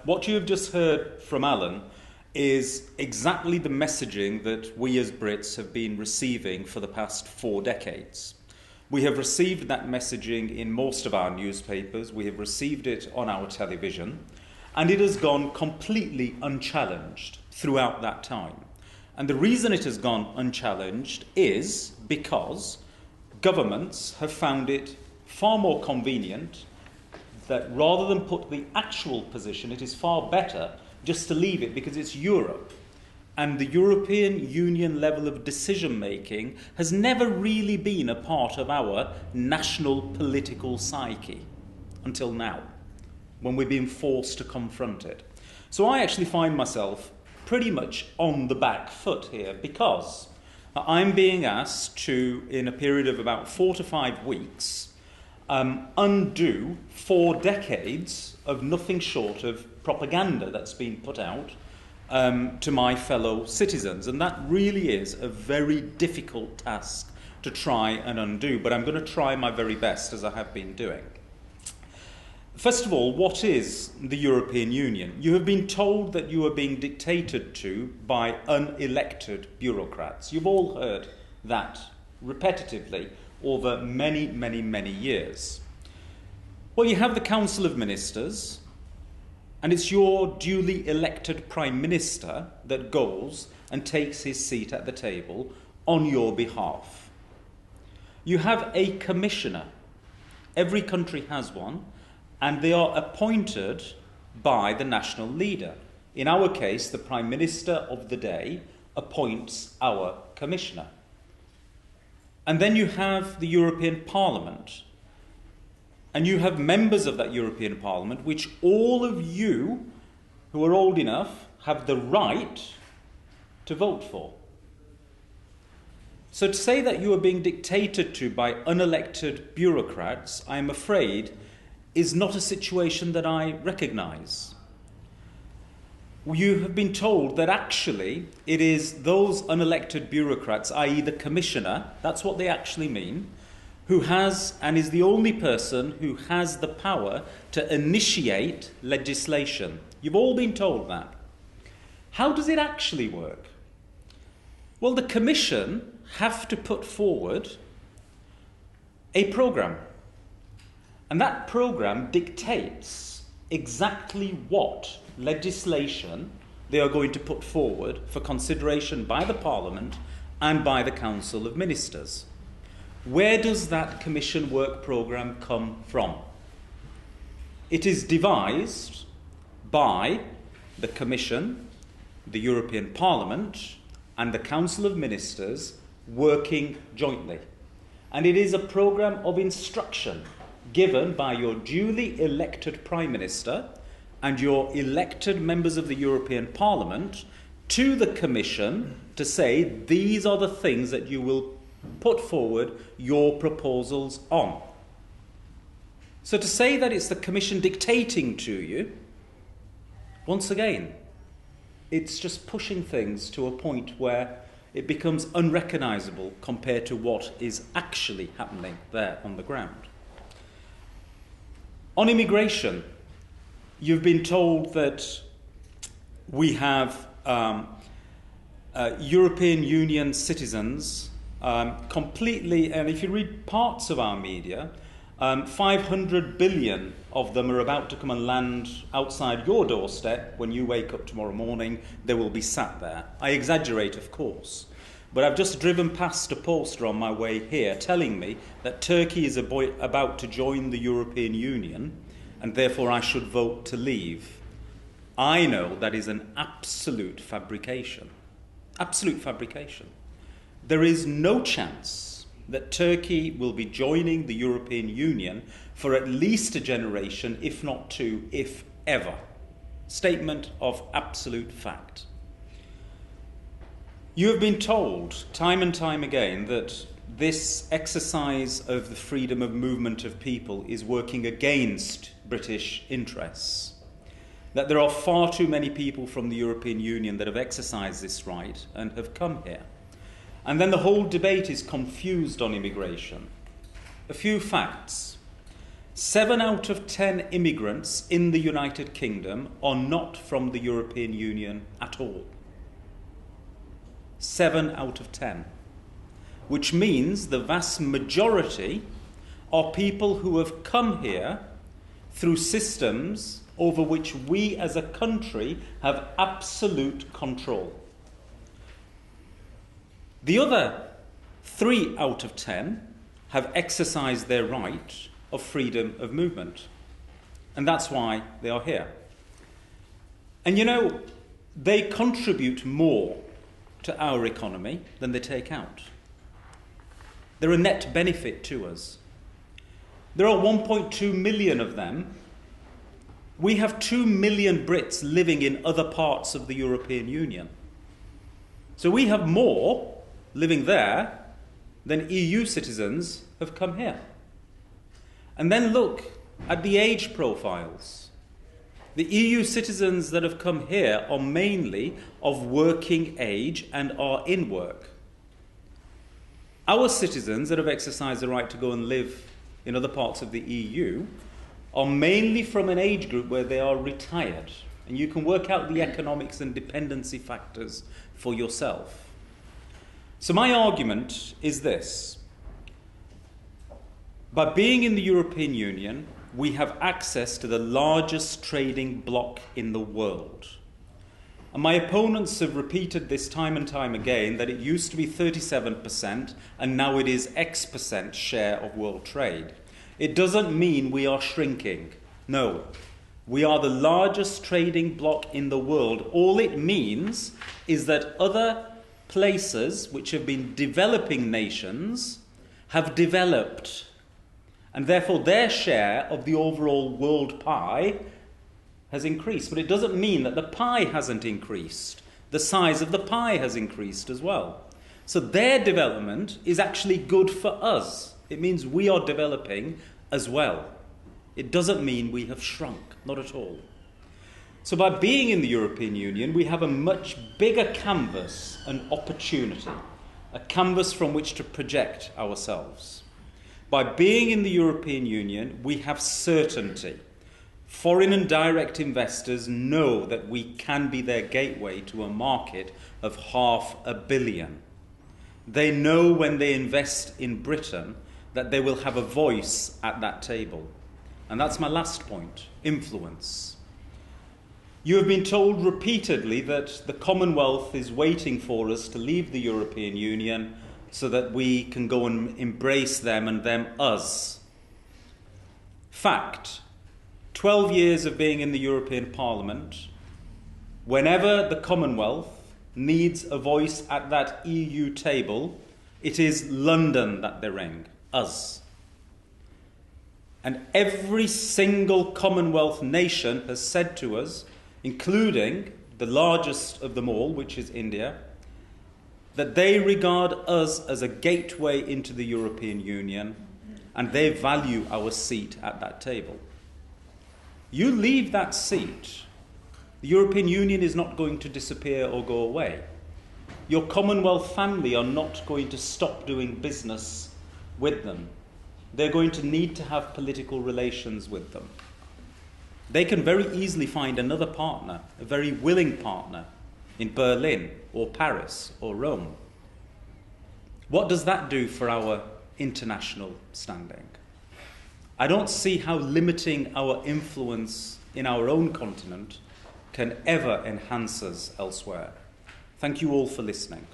What you have just heard from Alan is exactly the messaging that we as Brits have been receiving for the past 4 decades. We have received that messaging in most of our newspapers, we have received it on our television, and it has gone completely unchallenged throughout that time. And the reason it has gone unchallenged is because governments have found it far more convenient that rather than put the actual position, it is far better just to leave it because it's Europe. And the European Union level of decision-making has never really been a part of our national political psyche until now, when we've been forced to confront it. So I actually find myself pretty much on the back foot here because I'm being asked to, in a period of about 4 to 5 weeks, undo 4 decades of nothing short of propaganda that's been put out to my fellow citizens. And that really is a very difficult task to try and undo, but I'm going to try my very best, as I have been doing. First of all, what is the European Union? You have been told that you are being dictated to by unelected bureaucrats. You've all heard that repetitively over many, many, many years. Well, you have the Council of Ministers, and it's your duly elected Prime Minister that goes and takes his seat at the table on your behalf. You have a commissioner. Every country has one, and they are appointed by the national leader. In our case, the Prime Minister of the day appoints our commissioner. And then you have the European Parliament. And you have members of that European Parliament, which all of you who are old enough have the right to vote for. So to say that you are being dictated to by unelected bureaucrats, I am afraid, is not a situation that I recognise. You have been told that actually it is those unelected bureaucrats, i.e. the commissioner, that's what they actually mean, who has and is the only person who has the power to initiate legislation. You've all been told that. How does it actually work? Well, the Commission have to put forward a programme. And that programme dictates exactly what legislation they are going to put forward for consideration by the Parliament and by the Council of Ministers. Where does that Commission work programme come from? It is devised by the Commission, the European Parliament, and the Council of Ministers working jointly. And it is a programme of instruction given by your duly elected Prime Minister and your elected members of the European Parliament to the Commission to say these are the things that you will put forward your proposals on. So to say that it's the Commission dictating to you, once again, it's just pushing things to a point where it becomes unrecognisable compared to what is actually happening there on the ground. On immigration, you've been told that we have European Union citizens completely, and if you read parts of our media, 500 billion of them are about to come and land outside your doorstep. When you wake up tomorrow morning, they will be sat there. I exaggerate, of course. But I've just driven past a poster on my way here telling me that Turkey is about to join the European Union and therefore I should vote to leave. I know that is an absolute fabrication. Absolute fabrication. There is no chance that Turkey will be joining the European Union for at least a generation, if not 2, if ever. Statement of absolute fact. You have been told time and time again that this exercise of the freedom of movement of people is working against British interests, that there are far too many people from the European Union that have exercised this right and have come here. And then the whole debate is confused on immigration. A few facts. 7 out of 10 immigrants in the United Kingdom are not from the European Union at all. 7 out of 10. Which means the vast majority are people who have come here through systems over which we as a country have absolute control. The other 3 out of 10 have exercised their right of freedom of movement. And that's why they are here. And you know, they contribute more to our economy than they take out. They're a net benefit to us. There are 1.2 million of them. We have 2 million Brits living in other parts of the European Union. So we have more living there than EU citizens have come here. And then look at the age profiles. The EU citizens that have come here are mainly of working age and are in work. Our citizens that have exercised the right to go and live in other parts of the EU are mainly from an age group where they are retired. And you can work out the economics and dependency factors for yourself. So my argument is this. By being in the European Union, we have access to the largest trading bloc in the world. And my opponents have repeated this time and time again, that it used to be 37% and now it is X% share of world trade. It doesn't mean we are shrinking. No, we are the largest trading bloc in the world. All it means is that other places which have been developing nations have developed. And therefore their share of the overall world pie has increased. But it doesn't mean that the pie hasn't increased. The size of the pie has increased as well. So their development is actually good for us. It means we are developing as well. It doesn't mean we have shrunk, not at all. So by being in the European Union, we have a much bigger canvas and opportunity, a canvas from which to project ourselves. By being in the European Union, we have certainty. Foreign and direct investors know that we can be their gateway to a market of 500 million. They know when they invest in Britain that they will have a voice at that table. And that's my last point, influence. You have been told repeatedly that the Commonwealth is waiting for us to leave the European Union so that we can go and embrace them and them us. Fact, 12 years of being in the European Parliament, whenever the Commonwealth needs a voice at that EU table, it is London that they ring, us. And every single Commonwealth nation has said to us, including the largest of them all, which is India, that they regard us as a gateway into the European Union and they value our seat at that table. You leave that seat, the European Union is not going to disappear or go away. Your Commonwealth family are not going to stop doing business with them. They're going to need to have political relations with them. They can very easily find another partner, a very willing partner, in Berlin or Paris or Rome. What does that do for our international standing? I don't see how limiting our influence in our own continent can ever enhance us elsewhere. Thank you all for listening.